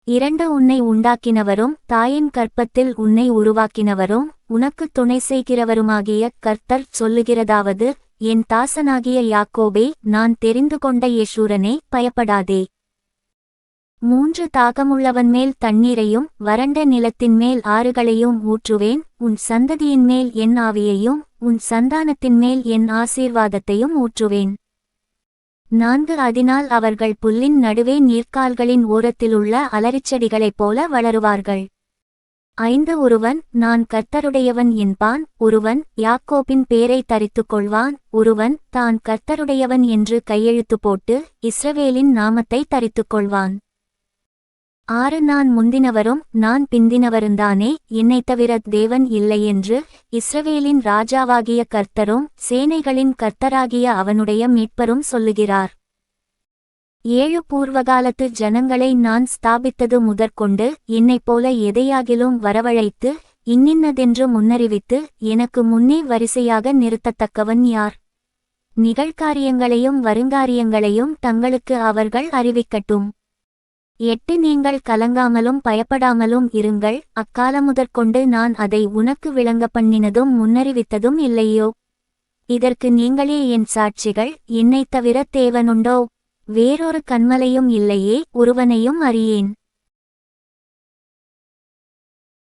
2 உன்னை உண்டாக்கினவரும் தாயின் கர்ப்பத்தில் உன்னை உருவாக்கினவரும் உனக்கு துணை செய்கிறவருமாகிய கர்த்தர் சொல்லுகிறதாவது, என் தாசனாகிய யாக்கோபே, நான் தெரிந்து கொண்ட யெஷூரனே, பயப்படாதே. 3 தாகமுள்ளவன்மேல் தண்ணீரையும் வறண்ட நிலத்தின்மேல் ஆறுகளையும் ஊற்றுவேன். உன் சந்ததியின்மேல் என் ஆவியையும் உன் சந்தானத்தின்மேல் என் ஆசீர்வாதத்தையும் ஊற்றுவேன். 4 அதனால் அவர்கள் புல்லின் நடுவே நீர்க்கால்களின் ஓரத்திலுள்ள அலரிச்செடிகளைப் போல வளருவார்கள். 5 ஒருவன் நான் கர்த்தருடையவன் என்பான், ஒருவன் யாக்கோபின் பேரை தரித்துக் கொள்வான், ஒருவன் தான் கர்த்தருடையவன் என்று கையெழுத்து போட்டு இஸ்ரவேலின் நாமத்தை தரித்துக் கொள்வான். 6 நான் முந்தினவரும் நான் பிந்தினவருந்தானே, என்னைத் தவிர தேவன் இல்லையென்று இஸ்ரவேலின் ராஜாவாகிய கர்த்தரும் சேனைகளின் கர்த்தராகிய அவனுடைய மீட்பரும் சொல்லுகிறார். 7 பூர்வகாலத்து ஜனங்களை நான் ஸ்தாபித்தது முதற்கொண்டு என்னைப்போல எதையாகிலும் வரவழைத்து இன்னின்னதென்று முன்னறிவித்து எனக்கு முன்னே வரிசையாக நிறுத்தத்தக்கவன் யார்? நிகழ்காரியங்களையும் வருங்காரியங்களையும் தங்களுக்கு அவர்கள் அறிவிக்கட்டும். 8 நீங்கள் கலங்காமலும் பயப்படாமலும் இருங்கள், அக்காலமுதற்கொண்டு நான் அதை உனக்கு விளங்க பண்ணினதும் முன்னறிவித்ததும் இல்லையோ? இதற்கு நீங்களே என் சாட்சிகள். என்னைத் தவிர தேவனுண்டோ? வேறொரு கன்மலையும் இல்லையே, ஒருவனையும் அறியேன்.